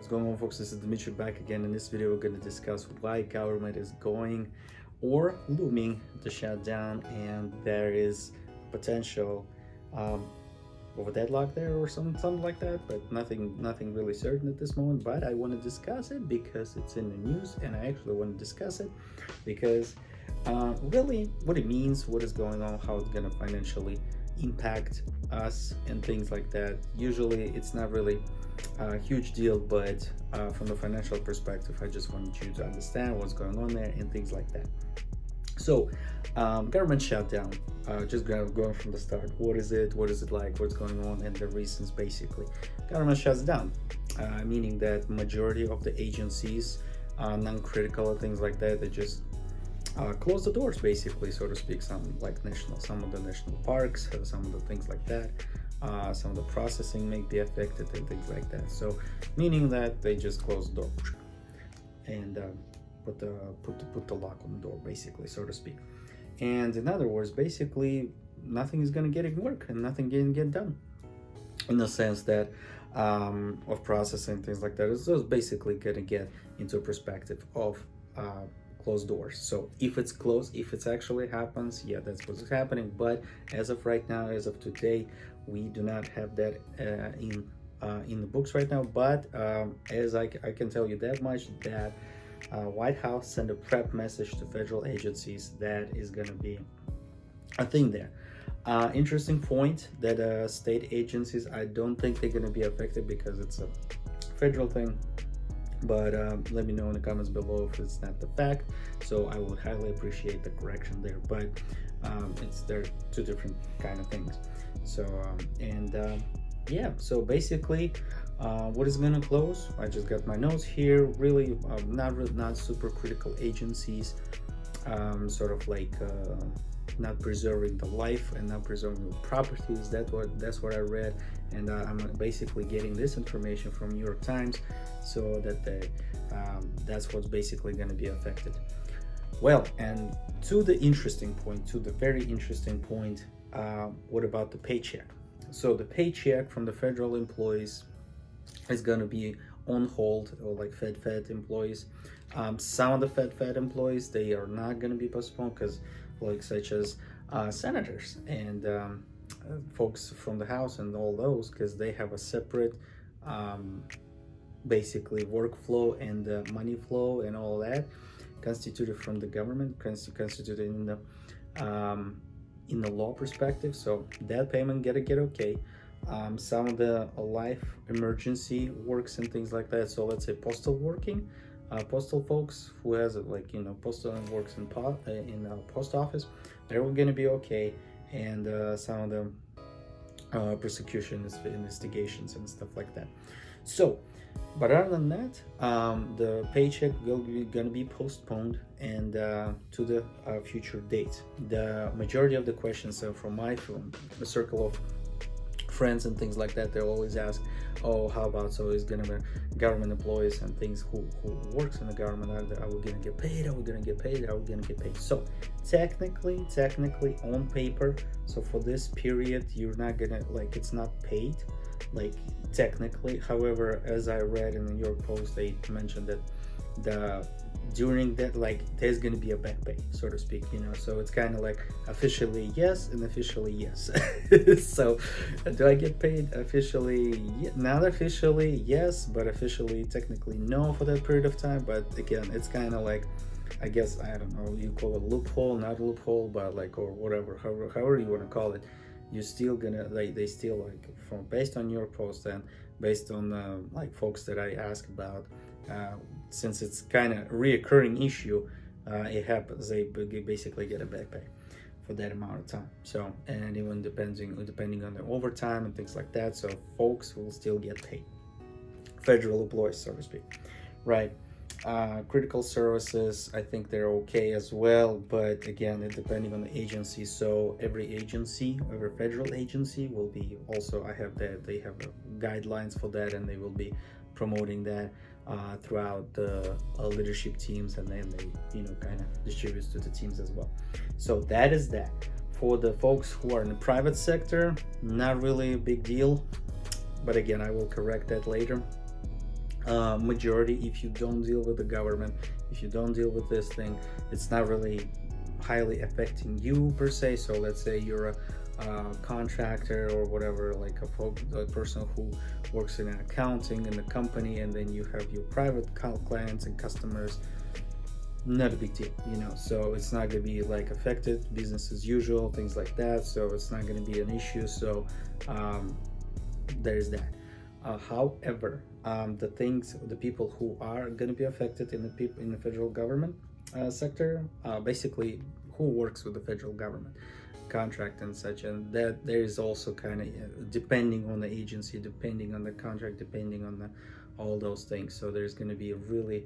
What's going on, folks? This is Dimitri back again. In this video, we're going to discuss why government is going or looming to shut down, and there is potential of a deadlock there or something like that, but nothing really certain at this moment. But I want to discuss it because it's in the news, and I actually want to discuss it because really what it means, what is going on, how it's going to financially impact us and things like that. Usually it's not really a huge deal, but from the financial perspective, I just want you to understand what's going on there and things like that. So government shutdown, just going from the start. What is it like, what's going on, and the reasons. Basically, government shuts down, meaning that majority of the agencies, non-critical and things like that, they just close the doors, basically, so to speak. Some of the national parks, some of the things like that, some of the processing may be affected and things like that. So meaning that they just close the door and put the lock on the door, basically, so to speak. And in other words, basically nothing is going to get work and nothing can get done, in the sense that of processing things like that. It's just basically going to get into a perspective of closed doors. So if it's closed, if it actually happens, yeah, that's what's happening. But as of right now, as of today, we do not have that in the books right now. But as I can tell you that much, that White House sent a prep message to federal agencies that is going to be a thing there. Interesting point that state agencies, I don't think they're going to be affected because it's a federal thing. But let me know in the comments below if it's not the fact. So I would highly appreciate the correction there. But they're two different kind of things. So yeah. So basically, what is going to close? I just got my notes here. Really, not super critical agencies. Sort of like not preserving the life and not preserving the properties. That's what I read, and I'm basically getting this information from New York Times, so that that's what's basically going to be affected. Well, and to the very interesting point, what about the paycheck? So the paycheck from the federal employees is going to be on hold, or like Fed employees. Some of the Fed employees, they are not going to be postponed, because like such as senators and folks from the House and all those, because they have a separate basically workflow and money flow and all that, constituted from the government, constituted in the law perspective. So that payment get okay. Some of the life emergency works and things like that. So let's say postal folks who has postal and works in post office, they're going to be okay. And some of the prosecution investigations and stuff like that. So, but other than that, the paycheck will be going to be postponed and to the future date. The majority of the questions from the circle of friends and things like that, they always ask, oh, how about, so is gonna be government employees and things who works in the government, are we gonna get paid, are we gonna get paid? So technically on paper, so for this period you're not gonna, it's not paid, technically. However, as I read in the New York Post, they mentioned that during that, there's going to be a back pay, so to speak, so it's kind of like officially yes and officially yes. So do I get paid officially? Not officially yes, but officially technically no for that period of time. But again, it's kind of like, I guess, I don't know, you call it loophole, not loophole, but or whatever, however you want to call it. You're still gonna, they still, from based on your post and based on folks that I ask about, since it's kind of a reoccurring issue, it happens. They basically get a back pay for that amount of time. So, and even depending on the overtime and things like that, so folks will still get paid. Federal employees, so to speak, right? Critical services, I think they're okay as well, but again, it depending on the agency. So every federal agency will be also, they have guidelines for that, and they will be promoting that throughout the leadership teams, and then they kind of distribute to the teams as well. So that is that. For the folks who are in the private sector, not really a big deal, but again, I will correct that later. majority, if you don't deal with the government, if you don't deal with this thing, it's not really highly affecting you per se. So let's say you're a contractor or whatever, like a person who works in accounting in the company, and then you have your private clients and customers, not a big deal, so it's not going to be like affected, business as usual, things like that, so it's not going to be an issue. So there's that. However, the people who are going to be affected in the federal government sector, basically who works with the federal government contract and such, and that there is also kind of depending on the agency, depending on the contract, depending on all those things. So there's going to be a really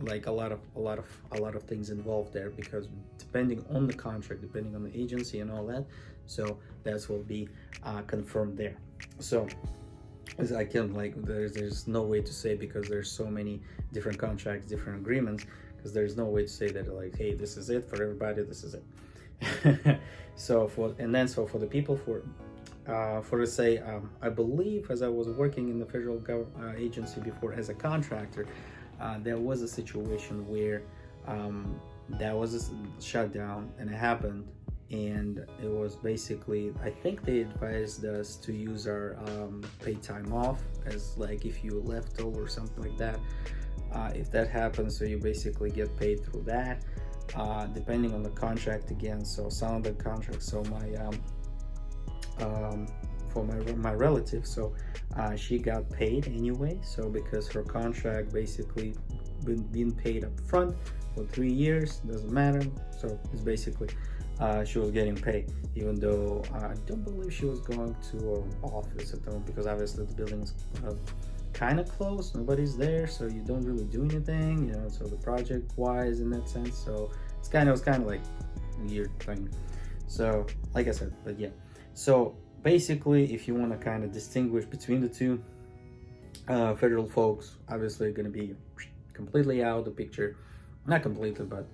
like a lot of things involved there, because depending on the contract, depending on the agency and all that, so that will be confirmed there. So as I can, like, there's no way to say, because there's so many different contracts, different agreements, because there's no way to say that, like, hey, this is it for everybody, this is it. So for the people for say, I believe, as I was working in the federal agency before as a contractor, there was a situation where there was a shutdown and it happened, and it was basically, I think they advised us to use our paid time off, as like if you left over or something like that, if that happens, so you basically get paid through that, depending on the contract again. So some of the contracts, so for my relative, so she got paid anyway, so because her contract basically been paid up front for 3 years, doesn't matter, so it's basically she was getting paid, even though I don't believe she was going to an office at the moment, because obviously the building is kind of closed, nobody's there, so you don't really do anything, so the project wise in that sense, so it was kind of like a weird thing. So like I said, but yeah, so basically, if you want to kind of distinguish between the two, federal folks obviously going to be completely out of the picture, not completely, but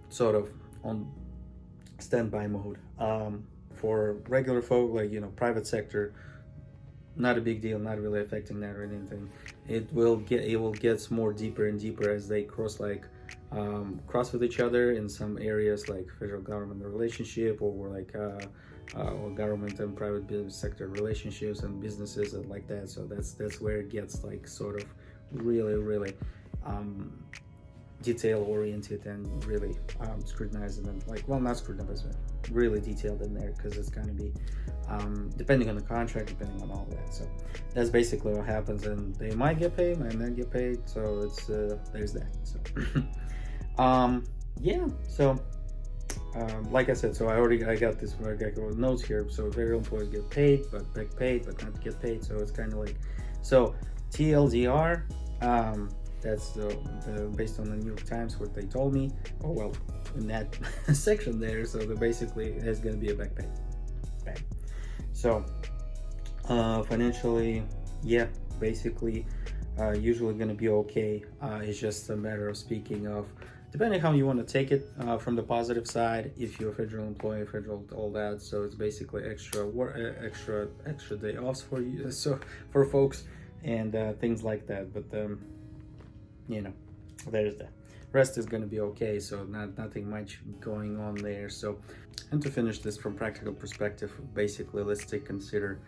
sort of on standby mode. For regular folk, like, private sector, not a big deal, not really affecting that or anything. It will get more deeper and deeper as they cross with each other in some areas, like federal government relationship, or like or government and private business sector relationships and businesses and like that. So that's where it gets like sort of really detail oriented and really scrutinized, and like, well, not scrutinized, but really detailed in there, because it's going to be depending on the contract, depending on all that. So that's basically what happens, and they might get paid, might not get paid, so it's there's that. So yeah, so like I said, so I got this, I got notes here. So federal employees get paid, but back paid, but not get paid. So it's kind of like, so TLDR, that's based on the New York Times, what they told me. Oh, well, in that section there, so basically it's going to be a back pay. Bang. So financially, yeah, basically usually going to be okay. It's just a matter of speaking of, depending how you want to take it, from the positive side, if you're a federal employee, federal, all that, so it's basically extra day offs for you, so for folks, and things like that. But there's that. Rest is going to be okay, so nothing much going on there. So, and to finish this from practical perspective, basically, let's consider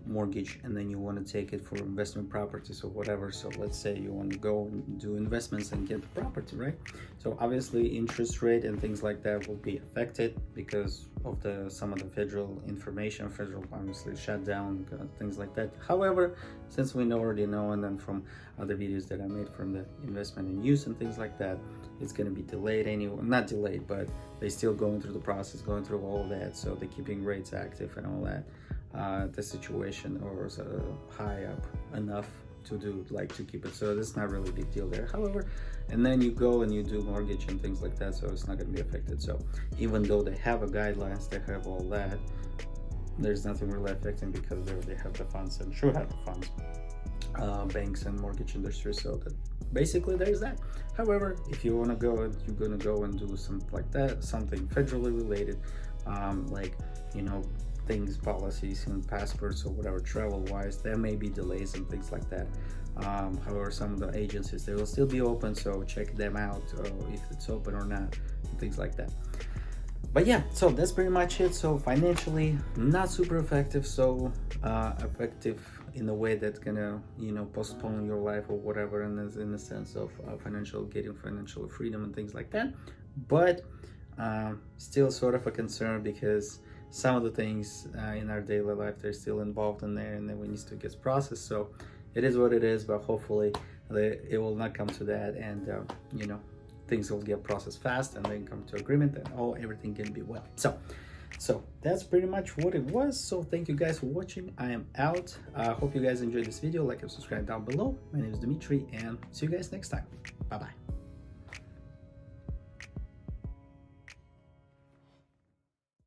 mortgage, and then you want to take it for investment properties or whatever. So let's say you want to go and do investments and get the property, right? So obviously interest rate and things like that will be affected because of some of the federal information, federal obviously shutdown, things like that. However, since we already know, and then from other videos that I made from the investment and use and things like that, it's going to be delayed anyway, not delayed, but they still going through the process, going through all of that. So they're keeping rates active and all that. The situation or high up enough to keep it, so it's not really a big deal there. However, and then you go and you do mortgage and things like that, so it's not going to be affected. So even though they have a guidelines, they have all that, there's nothing really affecting because they have the funds and should have the funds, banks and mortgage industry. So that basically there's that. However, if you want to go and you're going to go and do something like that, something federally related, like things, policies and passports or whatever, travel wise, there may be delays and things like that. However, some of the agencies, they will still be open, so check them out if it's open or not, and things like that. But yeah, so that's pretty much it. So financially not super effective, so effective in a way that's gonna, you know, postpone your life or whatever, in the sense of getting financial freedom and things like that. But still sort of a concern, because some of the things in our daily life, they're still involved in there, and then we need to get processed. So it is what it is, but hopefully it will not come to that, and you know, things will get processed fast and then come to agreement, and everything can be well. So that's pretty much what it was. So thank you guys for watching. I am out. Hope you guys enjoyed this video. Like and subscribe down below. My name is Dimitri, and see you guys next time. Bye bye.